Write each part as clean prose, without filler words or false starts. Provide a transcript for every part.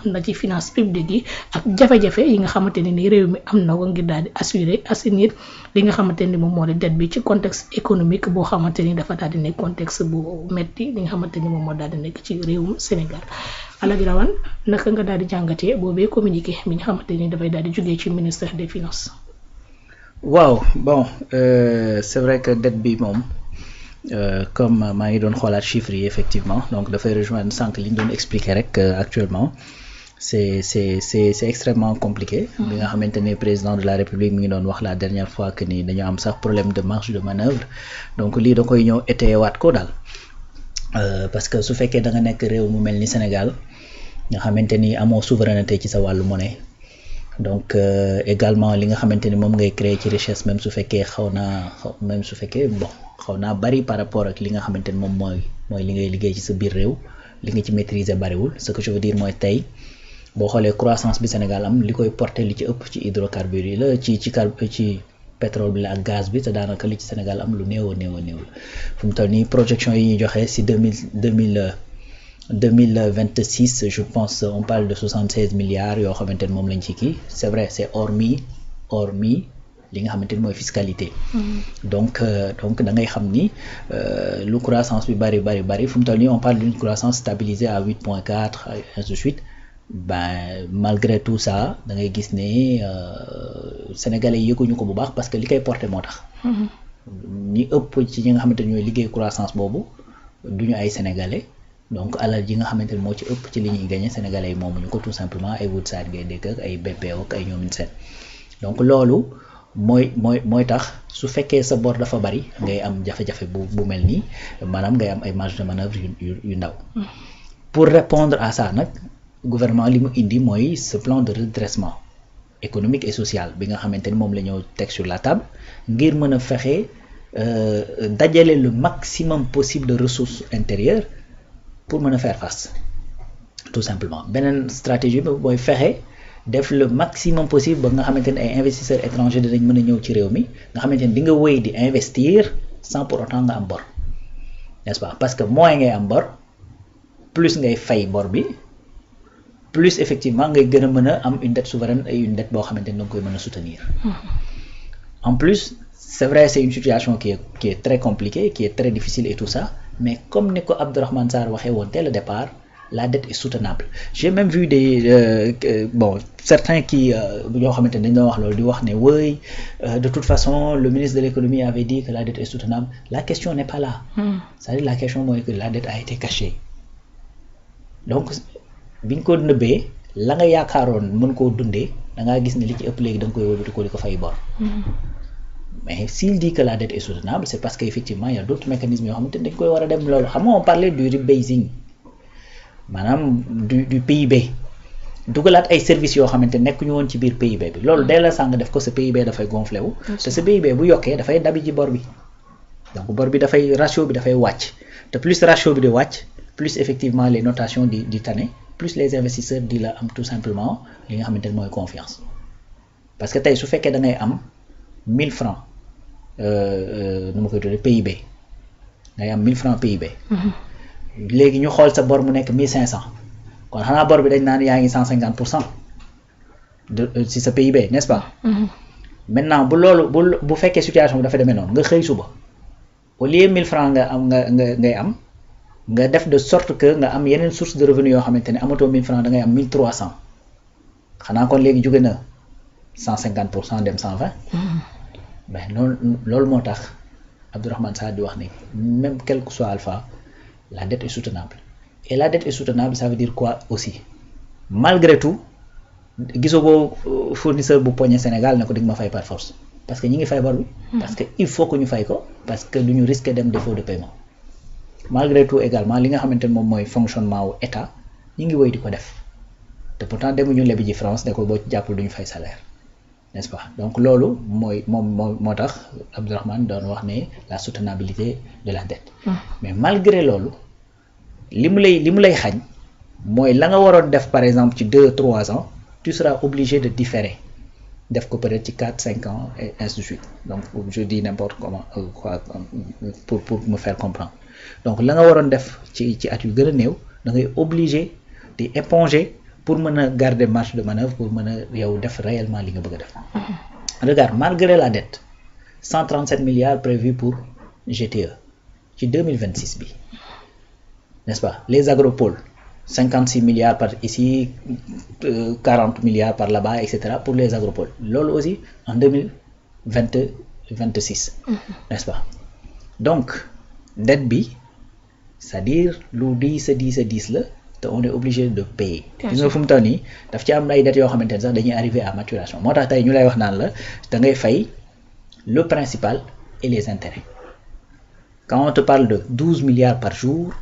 am na ci finance publique yi ak jafe-jafe yi nga xamante ne ni réew mi am na ko ngir daal di assainir li nga xamante ni moom moo di dette bi ci contexte économique boo xamante ni dafa daal di nekk contexte bu metti li nga xamante ni moom moo daal di nekk ci réewum Sénégal. Alaaji Rawane naka nga daal di jàngatee boobee communiqué mi nga xamante ni dafay daal di jógee ci ministère des finances. waaw bon c'est vrai que dette bi moom comme maa ngi doon xoolaat chiffres yi effectivement donc dafay rejoindre sànq li ñu doon expliquer rek actuellement c'est extrêmement compliqué. bi nga xamante ne président de la République mi ngi doon wax la dernière fois que ni dañu am sax problème de marge de manœuvre donc lii da koy ñëw étayewaat ko daal parce que su fekkee da nga nekk réew mu mel ni Sénégal nga xamante ni amoo souveraineté ci sa wàllu monnaie. donc également li nga xamante ni moom ngay créer ci richesse même su fekkee même su fekkee bon xaw naa bari par rapport ak li nga xamante ni moom mooy li ngay liggéey ci sa biir réew li nga ci maîtriser bariwul ce que je veux dire mooy tey boo xoolee croissance bi Sénégal am li koy porter li ci ëpp ci hydrocarbures yi la ci pétrole bi la ak gaz bi te daanaka li ci Sénégal am lu néew a néew fu mu toll nii projection yi ñuy joxe si 2026 je pense on parle de 76 milliards yoo xamante ni moom lañ ci kii c'est vrai c'est hormis li nga xamante ni mooy fiscalité. donc da ngay xam ni lu croissance bi bari fu mu toll nii on parle d'une croissance stabilisée à 8.4 ainsi de suite ben malgré tout ça da ngay gis ne sénégalais yëguñu ko bu baax parce que li koy porter moo tax. ñi ëpp ci ñi nga xamante ni ñooy liggéey croissance boobu duñu ay sénégalais. donc alal ji nga xamante ne moo ci ëpp ci li ñuy gagné sénégalais yi moomuñu ko tout simplement ay Woodside ngay dégg ak ay BPO ak ay ñoomin seen donc loolu mooy tax su fekkee sa bor dafa bari ngay am jafe-jafe bu mel nii maanaam ngay am ay marge de manœuvre yu ndaw. pour répondre à ça nag gouvernement li mu indi mooy ce plan de redressement économique et social bi nga xamante ni moom la ñëw teg sur la table ngir mën a fexe dajale le maximum possible de ressources intérieures pour mën a faire face tout simplement beneen stratégie bi mooy fexe def le maximum possible ba nga xamante ne ay investisseurs étrangers dinañ mën a ñëw ci réew mi nga xamante ne di nga wéy di investir sans pour autant nga am bor n'est-ce pas parce que moins ngay am bor plus ngay fay bor bi plus effectivement ngay gën a mën a am une dette souveraine et une dette boo xamante ne da nga koy mën a soutenir en plus c'est vrai c'est une situation qui est très compliquée qui est très difficile et tout ça mais comme ni ko Abdourahmane Sarr waxee woon dès le départ la dette est soutenable j'ai même vu certains qui ñoo xamante ne dañ doon wax loolu di wax ne oui de toute façon le ministre de l'économie avait dit que la dette est soutenable la question n'est pas là c'est-à-dire la question mooy que la dette a été cachée donc biñ ko nëbbee la nga yaakaaroon mën koo dundee da ngaa gis ne li ci ëpp léegi da nga koy wëlbati ko di ko fay bor mais s'il dit que la dette est soutenable c'est parce qu'effectivement il y a d'autres mécanismes yoo xamante ne dañ koy war a dem loolu xam nga on parlait du rebasing maanaam du PIB dugalaat ay services yoo xamante nekk ñu woon ci biir PIB bi loolu dès la sàng def ko sa PIB dafay gonflé wu te sa PIB bu yokkee dafay dabi ji bor bi donc bor bi dafay ratio bi dafay wàcc te plus ratio bi di wàcc plus effectivement les notations di tane plus les investisseurs di la am tout simplement li nga xamante ne mooy confiance parce que tey su fekkee da ngay am 1000 francs nu ma koy tuddee PIB ngay am 1000 francs PIB léegi ñu xool sa bor mu nekk 1500 kon xanaa bor bi dañ naan yaa ngi 150% de si sa PIB n'est-ce pas maintenant bu loolu bu fekkee situation bi dafa demee noonu nga xëy suba au lieu 1000 francs nga am ngay am nga def de sorte que nga am yeneen source de revenu yoo xamante ne amatoo 1000 francs da ngay am 1300 xanaa kon léegi jóge na 150% dem 120 ben loolu moo tax Abdourahmane Sarr di wax ne même quel que soit alpha la dette est soutenable et la dette est soutenable ça veut dire quoi aussi malgré tout gisoo ko fournisseur bu poñe Sénégal ne ko dig ma fay par force parce que ñi ngi fay bor bi parce que il faut que ñu fay ko parce que du ñu risquer dem défaut de paiement malgré tout également li nga xamante ne moom mooy fonctionnement wu état ñi ngi wéy di ko def te pourtant demuñu lebi ji France ne ko boo ci jàppul du ñu fay salaire n'est-ce pas donc loolu moo tax Abdourahmane doon wax ne la soutenabilité de la dette mais malgré loolu li mu lay xañ mooy la nga waroon def par exemple ci 2-3 ans tu seras obligé de différer def ko peut-être ci 4-5 ans et ainsi de suite donc je dis n'importe comment quoi pour me faire comprendre donc la nga waroon def ci at yu gën a néew da ngay obligé di éponger pour mën a garder marge de manœuvre pour mën a yow def réellement li nga bëgg a def. Regarde, malgré la dette 137 milliards prévus pour GTE ci 2026 bi n'est-ce pas, les agropoles 56 milliards par ici 40 milliards par là-bas etc. pour les agropoles loolu aussi en 2026 n'est-ce pas. Donc dette bi c'est-à-dire lu diis la te on est obligé de payer. gis nga fu mu toll nii daf ci am ay dettes yoo xamante ne sax dañuy arriver à maturation moo tax tey ñu lay wax naan la da ngay fay le principal et les intérêts. Quand on te parle de 12 milliards par jour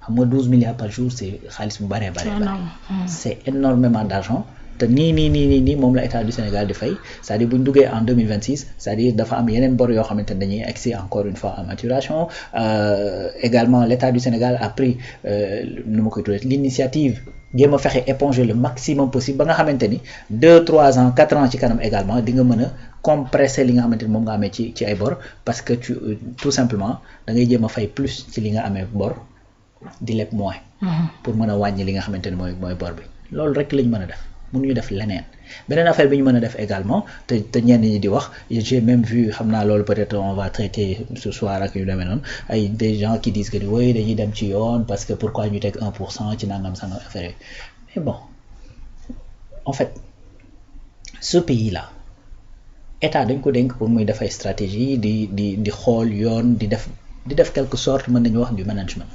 xam nga 12 milliards par jour c'est xaalis bu bare c'est énormément d'argent te nii moom la état du Sénégal di fay c'est-à-dire bu ñu duggee en 2026 c'est-à-dire dafa am yeneen bor yoo xamante ne dañuy agsi encore une fois à maturation. Également l'état du Sénégal a pris nu ma koy tuddee l'initiative jéem a fexe éponger le maximum possible ba nga xamante ni 2 3 ans 4 ans ci kanam également di nga mën a compresser li nga xamante ni moom nga amee ci ay bor parce que tout simplement da ngay jéem a fay plus ci li nga amee bor di leb moins. pour mën a wàññi li nga xamante ni mooy bor bi loolu rek lañ mën a def. mënuñu def leneen beneen affaire bi ñu mën a def également te ñenn ñi di wax j'ai même vu xam naa loolu peut-être on va traiter ce soir ak yu demee noonu ay des gens qui disent que ni oui dañuy dem ci yoon parce que pourquoi ñu teg 1% ci nangam sangam affaire yi mais bon en fait ce pays là état dañ ko dénk pour muy def ay stratégie di xool yoon di def quelque sorte mën nañu wax du management.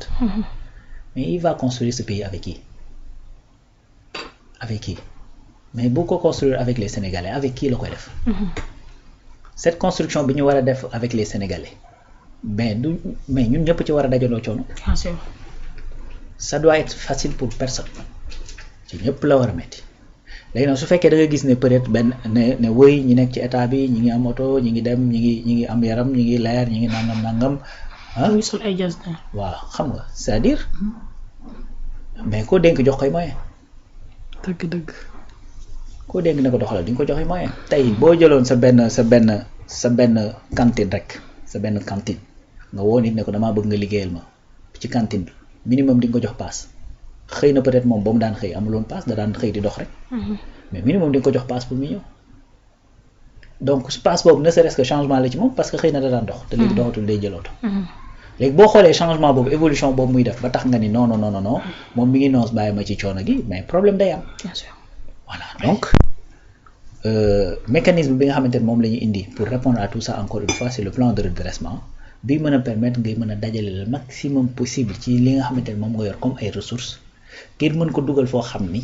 Mais il va construire ce pays avec qui? Mais beaucoup construire avec les Sénégalais avec qui la koy def. Cette construction bi ñu war a def avec les Sénégalais mais ñun ñëpp ci war a dajaloo coono. Bien sûr. Ça doit être facile pour personne ci ñëpp la war a metti léegi nag su fekkee da nga gis ne peut-être benn ne wëy ñi nekk ci état bi ñi ngi am oto ñi ngi dem ñi ngi am yaram ñi ngi leer ñi ngi nangam ah. ñu sol ay jas waaw xam nga c'est-à-dire mais koo dénk jox koy moyen. dëgg. koo dégg na ko doxalal di nga ko joxe moyen tey boo jëloon sa benn cantine rek sa benn cantine nga woo nit ne ko damaa bëgg nga liggéeyal ma ci cantine bi minimum di nga ko jox paas xëy na peut-être moom ba mu daan xëy amuloon paas da daan xëy di dox rek mais minimum di nga ko jox paas pour mu ñëw donc paas boobu ne serait-ce que changement la ci moom parce que xëy na da daan dox te léegi doxatul day jël oto léegi boo xoolee changement boobu évolution boobu muy def ba tax nga ni non moom mi ngi noos bàyyi ma ci coono gi mais problème day am. Bien sûr. Voilà donc mécanisme bi nga xamante ne moom la ñuy indi pour répondre à tout ça encore une fois c'est le plan de redressement bi mën a permettre ngay mën a dajale le maximum possible ci li nga xamante ne moom nga yor comme ay ressources ngir mën ko dugal foo xam ni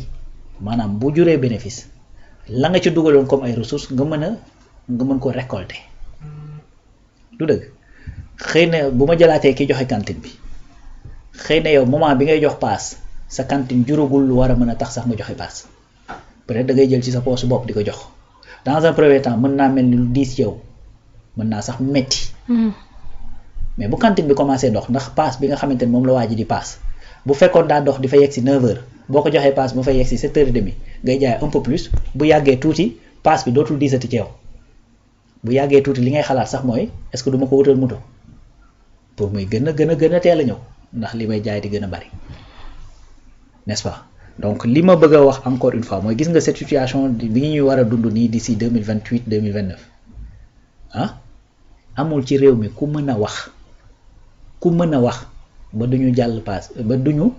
maanaam bu juree bénéfice la nga ci dugaloon comme ay ressources nga mën ko récolter du dëgg xëy na bu ma jëlaatee ki joxe cantine bi xëy na yow moment bi ngay jox paas sa cantine juragul lu war a mën a tax sax nga joxe paas peut-être da ngay jël ci sa poche bopp di ko jox dans un premier temps mën naa mel ni lu diis yow mën naa sax metti mais bu cantine bi commencé dox ndax paas bi nga xamante ne moom la waa ji di paas bu fekkoon daa dox di fa yegg si 9h boo ko joxee paas bu fa yegg si 7h30 ngay jaay un peu plus bu yàggee tuuti paas bi dootul diisati ci yow bu yàggee tuuti li ngay xalaat sax mooy est-ce que du ma ko wutal moto pour muy gën a teel a ñëw ndax li may jaay di gën a bari n'est-ce pas. Donc li ma bëgg a wax encore une fois mooy gis nga cette situation bi ñuy war a dund nii d'ici 2028 2029 ah amul ci réew mi ku mën a wax ba duñu jàll paas ba duñu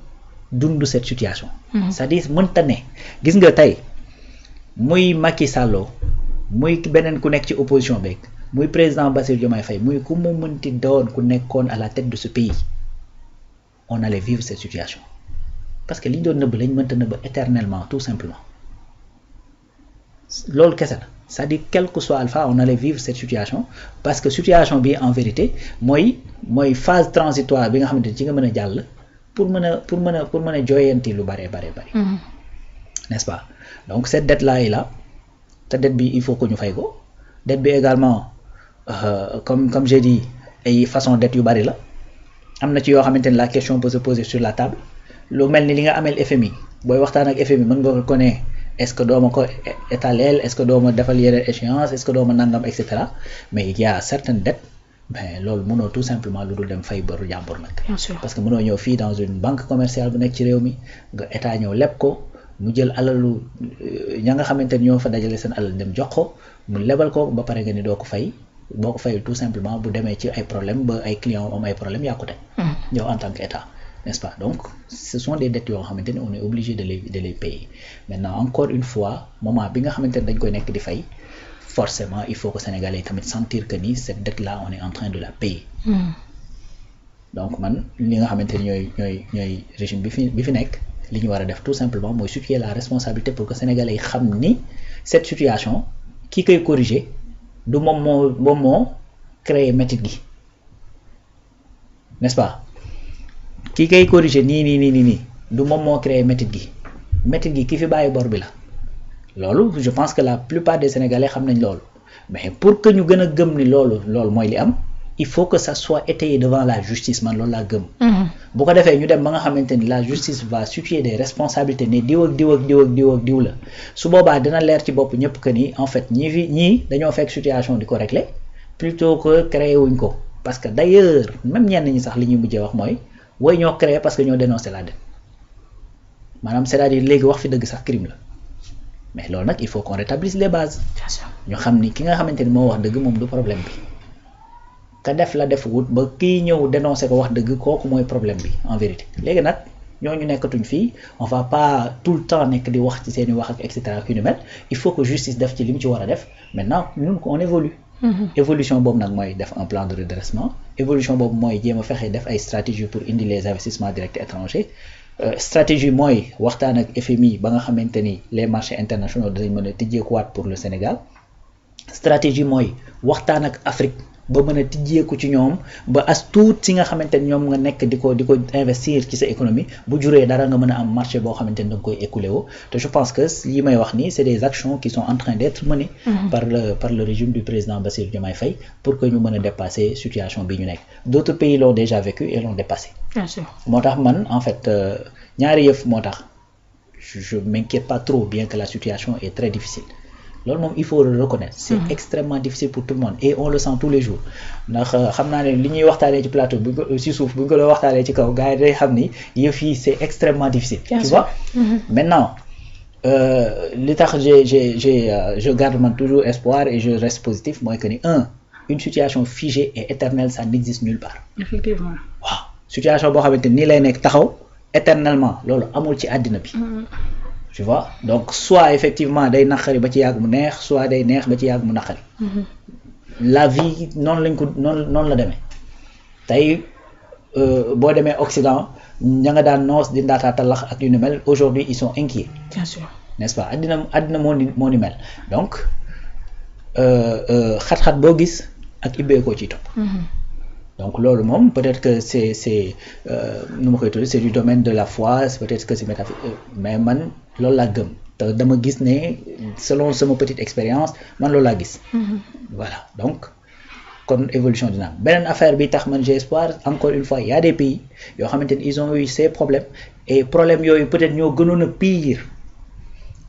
dund cette situation. C'est-à-dire mënta ne gis nga tey muy Macky Sall muy beneen ku nekk ci opposition beeg muy président Bassirou Diomaye Faye muy ku mu mënti doon ku nekkoon à la tête de ce pays on allait vivre cette situation. Parce que li ñu doon nëbb lañ mënta nëbb éternellement tout simplement loolu kese la c'est-à-dire quel que soit alpha on allait vivre cette situation parce que situation bi en vérité mooy phase transitoire bi nga xamante ne ci nga mën a jàll pour mën a joyanti lu bare n'est-ce pas donc cette dette là est là te dette bi il faut que ñu fay ko dette bi également comme j'ai dit ay façon dette yu bari la am na ci yoo xamante ne la question peut se poser sur la table lu mel ni li nga amel FMI booy waxtaan ak FMI mën nga ko ne est-ce que dooma ko étaler est-ce que dooma defal yeneen échéance est-ce que dooma nangam et cetera mais il y a certaines dettes mais loolu mënoo tout simplement lu dul dem fay boru jàmbur nag. Bien sûr. Parce que mënoo ñëw fii dans une banque commerciale bu nekk ci réew mi nga état ñëw leb ko mu jël alalu ña nga xamante ni ñoo fa dajale seen alal dem jox ko mu lebal ko ba pare nga ni doo ko fay boo ko fayul tout simplement bu demee ci ay problème ba ay clients am ay problème yaa ko teg yow en tant qu'État, n'est-ce pas? Donc ce sont des dettes yoo xamante ni on est obligé de les payer. Maintenant encore une fois moment bi nga xamante ni dañ koy nekk di fay forcément il faut que Sénégalais tamit sentir que ni cette dette là on est en train de la payer. Donc man li nga xamante ni ñooy régime bi fi nekk li ñu war a def tout simplement mooy situer la responsabilité pour que Sénégalais yi xam ni cette situation ki koy corriger du moom moo créer métit gi, n'est-ce pas? ki koy corriger nii du moom moo créer métit gi ki fi bàyyi bor bi la. loolu je pense que la plupart des Sénégalais xam nañ loolu mais pour que ñu gën a gëm ni loolu mooy li am il faut que ça soit étayé devant la justice man loolu laa gëm. bu ko defee ñu dem ba nga xamante ni la justice va situer des responsabilités ne diw ak diw la su boobaa dina leer ci bopp ñëpp que ni en fait ñii dañoo fekk situation di ko régler plutôt que créer wuñ ko parce que d'ailleurs même ñenn ñi sax li ñuy mujjee wax mooy woy ñoo créer parce que ñoo dénoncer la dette maanaam c'est-à-dire léegi wax fi dëgg sax crime la mais loolu nag il faut qu'on rétablisse les bases. ñu xam ni ki nga xamante ni moo wax dëgg moom du problème bi. ka def la def wut ba kii ñëw dénoncer ko wax dëgg kooku mooy problème bi en vérité léegi nag ñooñu nekkatuñ fii on va pas tout le temps nekk di wax ci seeni wax ak et cetera yu ni mel il faut que justice def ci li mu ci war a def maintenant ñun on évolue. évolution boobu nag mooy def un plan de redressement évolution boobu mooy jéem a fexe def ay stratégie pour indi les investissements directs étrangers stratégie mooy waxtaan ak FMI ba nga xamante ni les marchés internationaux dinañ mën a tijjeekuwaat pour le Sénégal stratégie mooy waxtaan ak Afrique ba mën a tijjeeku ci ñoom ba as tuut si nga xamante ni ñoom nga nekk di ko investir ci sa économie bu juree dara nga mën a am marché boo xamante ni da nga koy écoulé woo te je pense que li may wax nii c'est des actions qui sont en train d'être menées par le régime du président Bassirou Diomaye Faye pour que ñu mën a dépasser situation bi ñu nekk d'autres pays l'ont déjà vécu et l'ont dépassé. Bien sûr. moo tax man en fait ñaari yëf moo tax je m'inquiète pas trop bien que la situation est très difficile. loolu moom il faut le reconnaître c'est extrêmement difficile pour tout le monde et on le sent tous les jours ndax xam naa ne li ñuy waxtaanee ci plateau bu ko ci suuf bu ñu ko la waxtaanee ci kaw gars yi day xam ni yëf yi c'est extrêmement difficile. Tu vois maintenant li tax je garde man toujours espoir et je reste positif mooy que ni une situation figée et éternelle ça n'existe nulle part. Effectivement. waaw situation boo xamante ni lay nekk taxaw éternellement loolu amul ci àddina bi. Tu vois donc soit effectivement day naqari ba ci yàgg mu neex soit day neex ba ci yàgg mu naqari. La vie noonu lañ ko noonu la demee tey boo demee Occident ña nga daan noos di ndaataatalax ak yu ni mel aujourd'hui ils sont inquiets. Bien sûr n'est-ce pas àddina moo ni mel donc xat-xat boo gis ak ibbeekoo ciy topp. Donc loolu moom peut-être que c'est nu ma koy tuddee c'est du domaine de la foi peut-être que c'est métaphysique mais man loolu laa gëm te dama gis ne selon sama petite expérience man loolu laa gis. Voilà donc kon évolution dina am beneen affaire bi tax man j'ai espoir encore une fois il y a des pays yoo xamante ni ils ont eu ces problèmes et problèmes yooyu peut-être ñoo gënoon a pire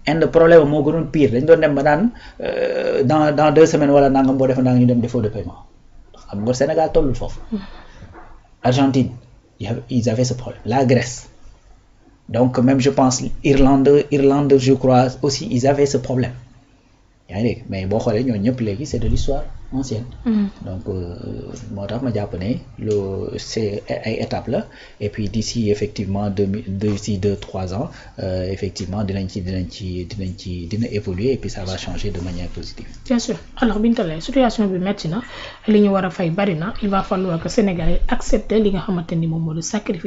Inde problème moo gënoon pire dañ doon dem ba naan dans 2 semaines wala nangam boo defee nangam ñu dem défaut de paiement. xam nga Sénégal tollul foofu. Argentine ils avaient ce problème la Grèce donc même je pense Irlande je crois aussi ils avaient ce problème yaa ngi dégg mais boo xoolee ñooñu ñëpp léegi c'est de l'histoire ancienne. Donc moo tax ma jàpp ne c'est ay étapes la et puis d'ici effectivement d'ici 2-3 ans effectivement dina évoluer et puis ça va changer de manière positive. Bien sûr alors Bintalé situation bi metti na li ñu war a fay bari na il va falloir que Sénégalais accepter li nga xamante ni moom moo di sacrifice